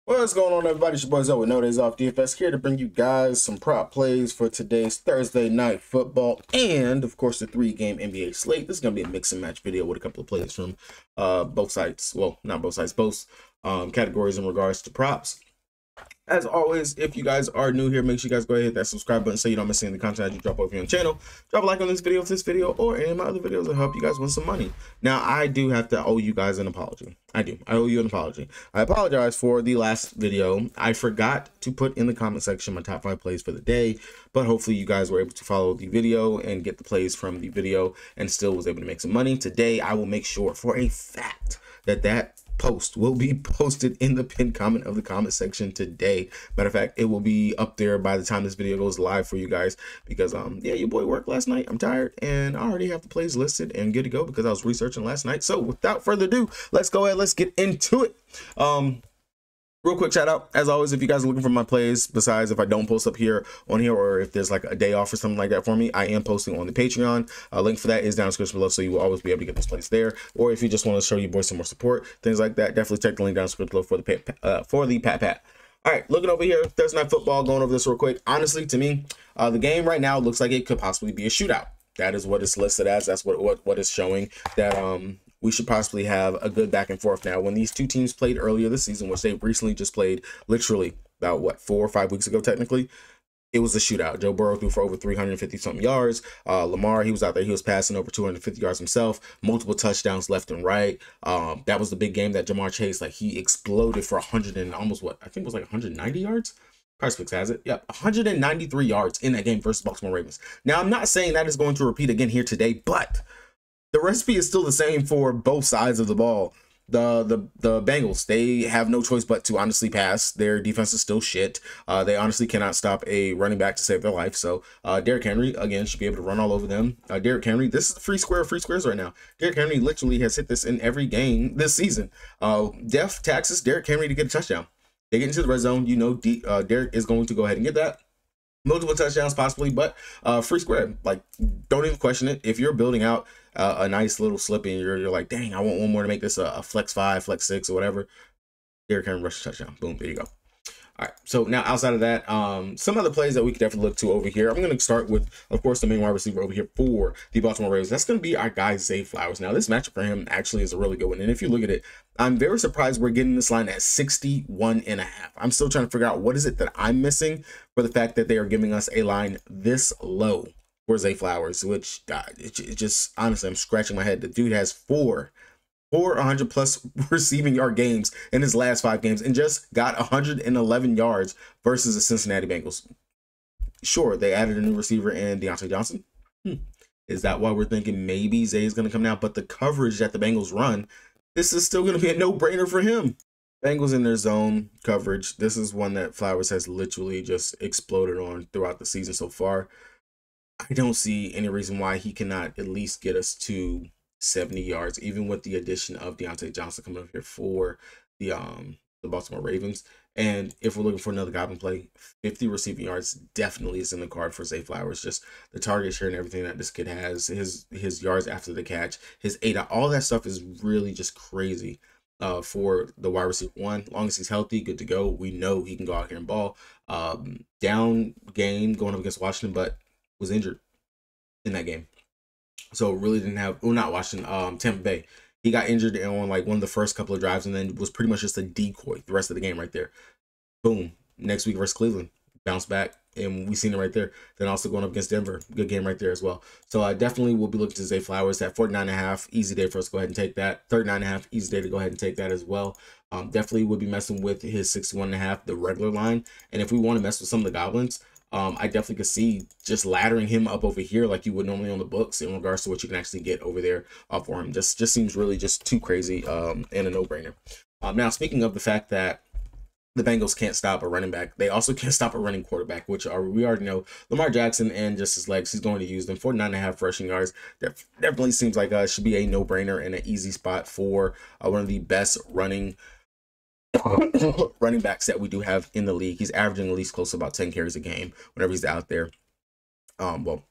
What's going on, everybody? It's your boy Zoe with No Days Off DFS here to bring you guys some prop plays for today's Thursday night football and, of course, the 3-game NBA slate. This is going to be a mix and match video with a couple of plays from both sides. Well, not both sides, both categories in regards to props. As always, if you guys are new here, make sure you guys go ahead and hit that subscribe button so you don't miss any of the content I do drop over here on the channel. Drop a like on this video if this video or any of my other videos will help you guys win some money. Now, I do have to owe you guys an apology. I owe you an apology. I apologize for the last video. I forgot to put in the comment section my top 5 plays for the day, but hopefully you guys were able to follow the video and get the plays from the video and still was able to make some money. Today, I will make sure for a fact that post will be posted in the pinned comment of the comment section today. Matter of fact, it will be up there by the time this video goes live for you guys because yeah, your boy worked last night. I'm tired and I already have the plays listed and good to go because I was researching last night. So without further ado, let's go ahead, let's get into it. Real quick shout out, as always, if you guys are looking for my plays, besides if I don't post up here on here or if there's like a day off or something like that for me, I am posting on the Patreon. Link for that is down in the description below, so you will always be able to get those plays there. Or if you just want to show your boys some more support, things like that, definitely check the link down in the description below for the pat. All right, looking over here, Thursday night football, going over this real quick. Honestly, to me, the game right now looks like it could possibly be a shootout. That is what it's listed as. That's what it's showing, that we should possibly have a good back and forth. Now, when these two teams played earlier this season, which they recently just played literally about, what, 4 or 5 weeks ago, technically, it was a shootout. Joe Burrow threw for over 350-something yards. Lamar, he was out there. He was passing over 250 yards himself. Multiple touchdowns left and right. That was the big game that Jamar Chase, like, he exploded for 100 and almost, what, I think it was like 190 yards? Prizepicks has it. Yep, 193 yards in that game versus Baltimore Ravens. Now, I'm not saying that is going to repeat again here today, but the recipe is still the same for both sides of the ball. The Bengals, they have no choice but to honestly pass. Their defense is still shit. They honestly cannot stop a running back to save their life. So Derrick Henry, again, should be able to run all over them. Derrick Henry, this is the free squares right now. Derrick Henry literally has hit this in every game this season. Def taxes Derrick Henry to get a touchdown. They get into the red zone. You know, Derrick is going to go ahead and get that. Multiple touchdowns possibly, but free square, like, don't even question it. If you're building out a nice little slip and you're like, dang, I want one more to make this a flex 5, flex 6 or whatever, Derrick Henry rush touchdown, boom, there you go. All right, so now outside of that, some other plays that we could definitely look to over here. I'm going to start with, of course, the main wide receiver over here for the Baltimore Ravens. That's going to be our guy, Zay Flowers. Now, this matchup for him actually is a really good one. And if you look at it, I'm very surprised we're getting this line at 61.5. I'm still trying to figure out what is it that I'm missing for the fact that they are giving us a line this low for Zay Flowers, which, God, it just, honestly, I'm scratching my head. The dude has four 100-plus receiving yard games in his last 5 games and just got 111 yards versus the Cincinnati Bengals. Sure, they added a new receiver in Deontay Johnson. Is that why we're thinking maybe Zay is going to come down? But the coverage that the Bengals run, this is still going to be a no-brainer for him. Bengals in their zone coverage, this is one that Flowers has literally just exploded on throughout the season so far. I don't see any reason why he cannot at least get us to 70 yards, even with the addition of Deontay Johnson coming up here for the Baltimore Ravens. And if we're looking for another goblin play, 50 receiving yards definitely is in the card for Zay Flowers. Just the target share and everything that this kid has, his yards after the catch, his 8 out, all that stuff is really just crazy for the wide receiver one. As long as he's healthy, good to go. We know he can go out here and ball. Down game going up against Washington, but was injured in that game. So really didn't have, well, not Washington, Tampa Bay. He got injured on like one of the first couple of drives and then was pretty much just a decoy the rest of the game right there. Boom. Next week versus Cleveland, bounce back, and we seen it right there. Then also going up against Denver, good game right there as well. So I definitely will be looking to Zay Flowers. That 49.5, easy day for us to go ahead and take that. 39.5, easy day to go ahead and take that as well. Definitely would be messing with his 61.5, the regular line. And if we want to mess with some of the goblins, I definitely could see just laddering him up over here like you would normally on the books in regards to what you can actually get over there for him. Just seems really just too crazy and a no-brainer. Now, speaking of the fact that the Bengals can't stop a running back, they also can't stop a running quarterback, which we already know. Lamar Jackson and just his legs, he's going to use them. 49.5 rushing yards. That definitely seems like should be a no-brainer and an easy spot for one of the best running backs that we do have in the league. He's averaging at least close to about 10 carries a game whenever he's out there. Well,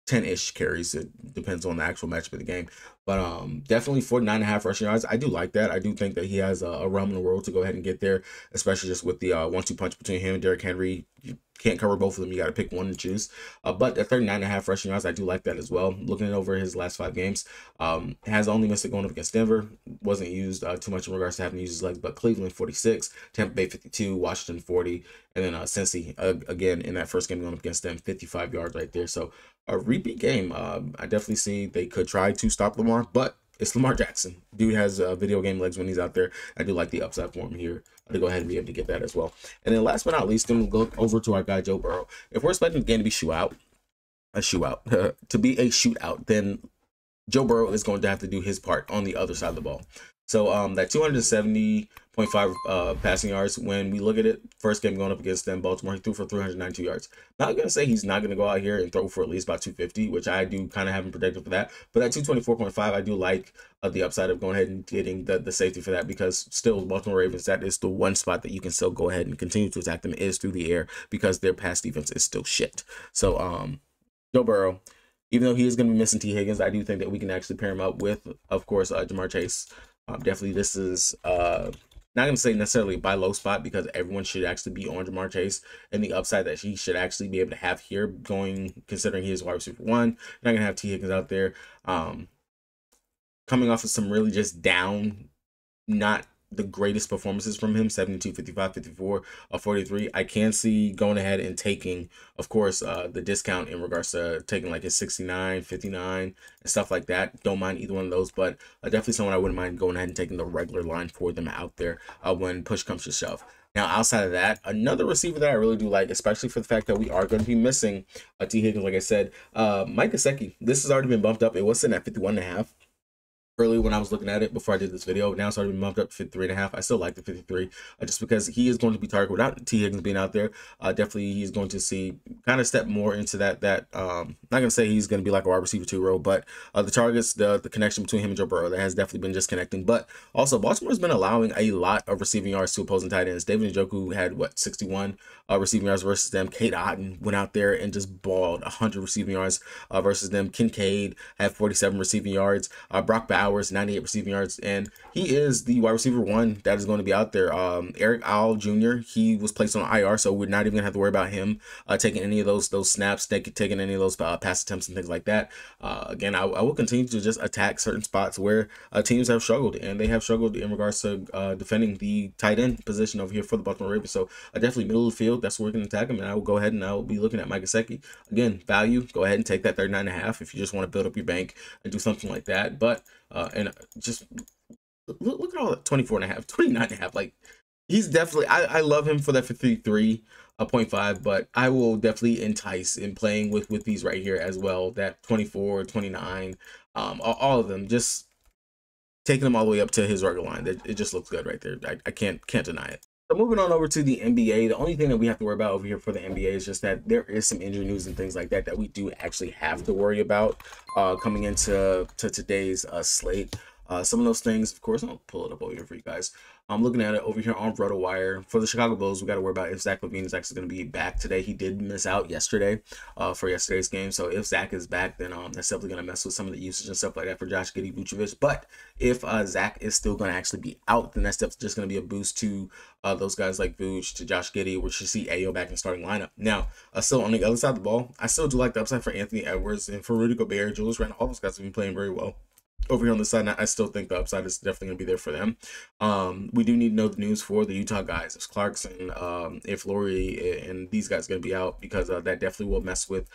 10-ish carries. It depends on the actual matchup of the game. But definitely 49.5 rushing yards. I do like that. I do think that he has a realm in the world to go ahead and get there, especially just with the 1-2 punch between him and Derrick Henry. You can't cover both of them. You got to pick one and choose. But at 39.5 rushing yards, I do like that as well. Looking over his last 5 games, has only missed it going up against Denver. Wasn't used too much in regards to having to use his legs, but Cleveland 46, Tampa Bay 52, Washington 40, and then Cincy again in that first game going up against them, 55 yards right there. So a repeat game. I definitely see they could try to stop Lamar, but it's Lamar Jackson. Dude has video game legs when he's out there. I do like the upside for him here to go ahead and be able to get that as well. And then last but not least, then we'll go over to our guy Joe Burrow. If we're expecting the game to be to be a shootout, then Joe Burrow is going to have to do his part on the other side of the ball. So that 270.5 passing yards, when we look at it, first game going up against them, Baltimore, he threw for 392 yards. Not going to say he's not going to go out here and throw for at least about 250, which I do kind of have him predicted for that. But that 224.5, I do like the upside of going ahead and getting the safety for that, because still Baltimore Ravens, that is the one spot that you can still go ahead and continue to attack them is through the air, because their pass defense is still shit. So Joe Burrow, even though he is going to be missing T. Higgins, I do think that we can actually pair him up with, of course, Jamar Chase. Definitely, this is not going to say necessarily buy low spot, because everyone should actually be on Jamar Chase, and the upside that he should actually be able to have here, going considering he is wide receiver 1. You're not going to have T. Higgins out there. Coming off of some really just down, not the greatest performances from him, 72, 55, 54, 43. I can see going ahead and taking, of course, the discount in regards to taking like his 69, 59 and stuff like that. Don't mind either one of those, but definitely someone I wouldn't mind going ahead and taking the regular line for them out there when push comes to shove. Now, outside of that, another receiver that I really do like, especially for the fact that we are going to be missing T. Higgins, like I said, Mike Gesicki. This has already been bumped up. It was sitting at 51.5. Early when I was looking at it before I did this video. Now it's already been bumped up to 53.5. I still like the 53, just because he is going to be targeted without T. Higgins being out there. Definitely he's going to see kind of step more into that not gonna say he's going to be like a wide receiver 2 role, but the targets, the connection between him and Joe Burrow, that has definitely been disconnecting. But also Baltimore's been allowing a lot of receiving yards to opposing tight ends. David Njoku had 61 receiving yards versus them. Kate Otten went out there and just balled 100 receiving yards versus them. Kincaid had 47 receiving yards. Brock Bowers 98 receiving yards, and he is the wide receiver 1 that is going to be out there. Eric Al Jr., he was placed on IR, so we're not even gonna have to worry about him taking any of those snaps, taking any of those pass attempts and things like that. Again, I will continue to just attack certain spots where teams have struggled, and they have struggled in regards to defending the tight end position over here for the Baltimore Ravens. So definitely middle of the field, that's where we're going to attack him, and I will go ahead and I will be looking at Mike Gesicki. Again, value, go ahead and take that 39.5 if you just want to build up your bank and do something like that. But and just look at all that 24.5, 29.5. Like, he's definitely, I love him for that 53.5, but I will definitely entice in playing with these right here as well. That 24, 29, all of them, just taking them all the way up to his regular line. It just looks good right there. I can't deny it. So moving on over to the NBA, the only thing that we have to worry about over here for the NBA is just that there is some injury news and things like that that we do actually have to worry about coming into today's slate. Some of those things, of course, I'll pull it up over here for you guys. I'm looking at it over here on RotoWire. For the Chicago Bulls, we got to worry about if Zach LaVine is actually going to be back today. He did miss out yesterday for yesterday's game. So if Zach is back, then that's definitely going to mess with some of the usage and stuff like that for Josh Giddey, Vucevic. But if Zach is still going to actually be out, then that's just going to be a boost to those guys like Vuce, to Josh Giddey, which you see Ayo back in the starting lineup. Now, still on the other side of the ball, I still do like the upside for Anthony Edwards and for Rudy Gobert, Julius Randle. All those guys have been playing very well. Over here on the side, I still think the upside is definitely going to be there for them. We do need to know the news for the Utah guys. If Clarkson, if Laurie, and these guys going to be out, because that definitely will mess with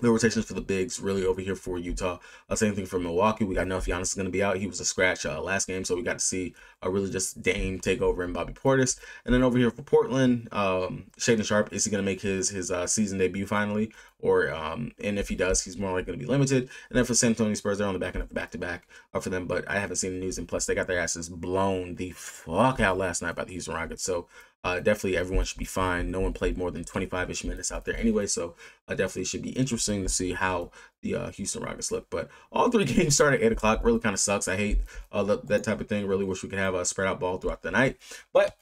the rotations for the bigs really over here for Utah. Same thing for Milwaukee. We got to know if Giannis is going to be out. He was a scratch last game, so we got to see really just Dame take over and Bobby Portis. And then over here for Portland, Shaedon Sharpe, is he going to make his season debut finally? Or and if he does, he's more likely going to be limited. And then for San Antonio Spurs, they're on the back end of back-to-back for them, but I haven't seen the news. And plus, they got their asses blown the fuck out last night by the Houston Rockets. So definitely everyone should be fine. No one played more than 25-ish minutes out there anyway, so definitely should be interesting to see how the Houston Rockets look. But all 3 games start at 8 o'clock. Really kind of sucks. I hate that type of thing. Really wish we could have a spread out ball throughout the night. But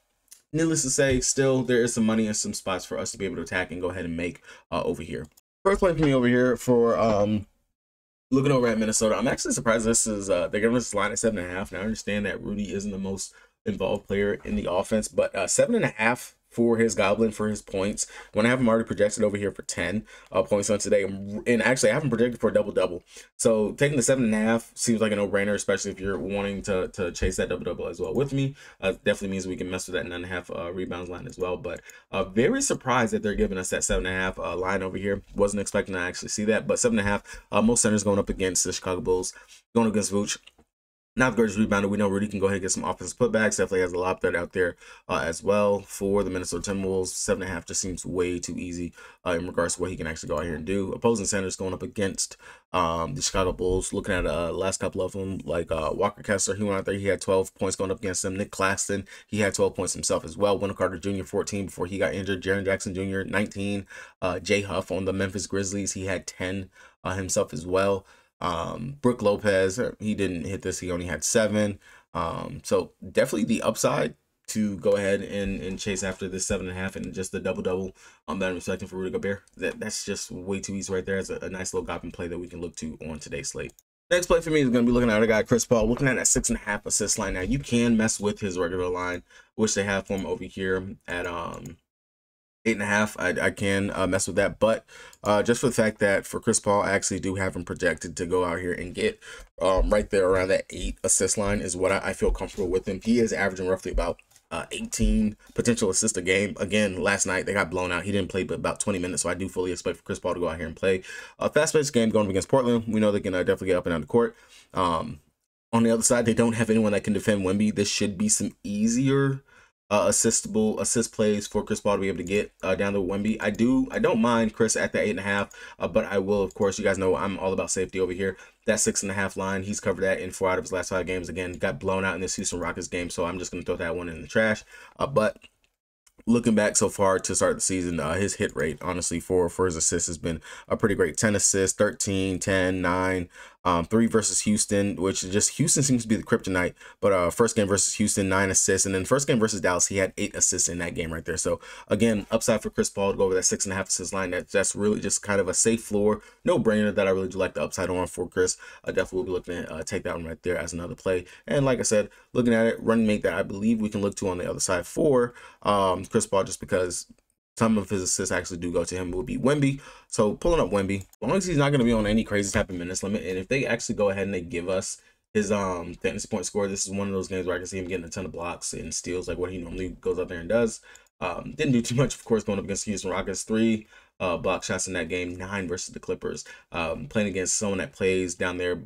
needless to say, still there is some money and some spots for us to be able to attack and go ahead and make over here. First play for me over here for looking over at Minnesota. I'm actually surprised this is they're giving us line at 7.5. Now I understand that Rudy isn't the most involved player in the offense, but 7.5 for his Goblin for his points. When I have him already projected over here for 10 points on today, and actually I have him projected for a double. So taking the 7.5 seems like a no-brainer, especially if you're wanting to chase that double as well with me. Definitely means we can mess with that 9.5 rebounds line as well. But very surprised that they're giving us that 7.5 line over here. Wasn't expecting to actually see that, but 7.5. Most centers going up against the Chicago Bulls, going against Vooch. Not the greatest rebounder. We know Rudy can go ahead and get some offensive putbacks. Definitely has a lob threat out there as well for the Minnesota Timberwolves. 7.5 just seems way too easy in regards to what he can actually go out here and do. Opposing centers going up against the Chicago Bulls. Looking at last couple of them, like Walker Kessler, he went out there. He had 12 points going up against him. Nick Claxton, he had 12 points himself as well. Wendell Carter Jr. 14 before he got injured. Jaren Jackson Jr. 19. Jay Huff on the Memphis Grizzlies, he had 10 himself as well. Brook Lopez, he didn't hit this, he only had 7. So definitely the upside to go ahead and chase after this 7.5 and just the double that I'm expecting for Rudy Gobert. That's just way too easy right there. As a nice little Goblin play that we can look to on today's slate. Next play for me is going to be looking at a guy, Chris Paul, looking at that 6.5 assist line. Now you can mess with his regular line, which they have for him over here at 8.5. I can mess with that, but just for the fact that for Chris Paul, I actually do have him projected to go out here and get right there around that 8 assist line is what I feel comfortable with him. He is averaging roughly about 18 potential assists a game. Again, last night they got blown out. He didn't play but about 20 minutes, so I do fully expect for Chris Paul to go out here and play a fast-paced game going up against Portland. We know they can definitely get up and down the court. On the other side, they don't have anyone that can defend Wemby. This should be some easier assist plays for Chris Paul to be able to get down to Wemby. I don't mind Chris at the 8.5, but I will, of course, you guys know I'm all about safety over here. That 6.5 line, he's covered that in 4 out of his last 5 games. Again, got blown out in this Houston Rockets game, so I'm just going to throw that one in the trash. But looking back so far to start the season, his hit rate, honestly, for his assists has been a pretty great. 10 assists, 13, 10, 9, 3 versus Houston, which is just Houston seems to be the kryptonite. But first game versus Houston, 9 assists. And then first game versus Dallas, he had 8 assists in that game right there. So, again, upside for Chris Paul to go over that 6.5 assist line. That's really just kind of a safe floor. No-brainer that I really do like the upside on for Chris. I definitely will be looking at take that one right there as another play. And like I said, looking at it, running mate that I believe we can look to on the other side for Chris Paul, just because some of his assists actually do go to him, will be Wemby. So pulling up Wemby, as long as he's not going to be on any crazy type of minutes limit, and if they actually go ahead and they give us his fantasy point score, this is one of those games where I can see him getting a ton of blocks and steals like what he normally goes out there and does. Didn't do too much, of course, going up against Houston Rockets. 3 block shots in that game, 9 versus the Clippers. Playing against someone that plays down there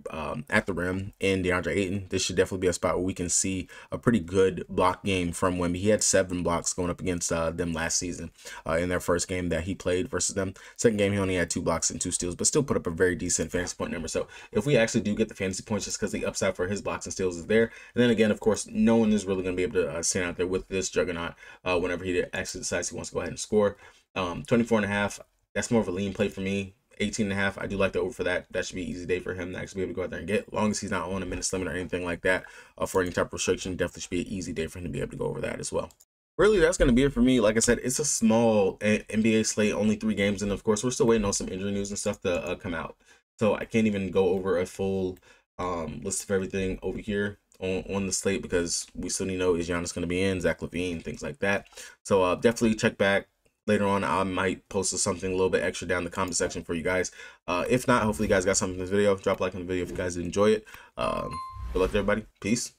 at the rim in DeAndre Ayton, this should definitely be a spot where we can see a pretty good block game from Wemby. He had 7 blocks going up against them last season in their first game that he played versus them. Second game, he only had 2 blocks and 2 steals, but still put up a very decent fantasy point number. So if we actually do get the fantasy points, just because the upside for his blocks and steals is there. And then again, of course, no one is really going to be able to stand out there with this juggernaut whenever he actually decides he wants to go ahead and score. 24.5, that's more of a lean play for me. 18.5, I do like the over for that. That should be an easy day for him to actually be able to go out there and get. As long as he's not on a minutes limit or anything like that for any type of restriction, definitely should be an easy day for him to be able to go over that as well. Really, that's going to be it for me. Like I said, it's a small NBA slate, only 3 games, and of course, we're still waiting on some injury news and stuff to come out. So I can't even go over a full list of everything over here on the slate, because we still need to know, is Giannis going to be in, Zach LaVine, things like that. So definitely check back later on. I might post something a little bit extra down in the comment section for you guys. If not, hopefully you guys got something from this video. Drop a like on the video if you guys did enjoy it. Good luck to everybody. Peace.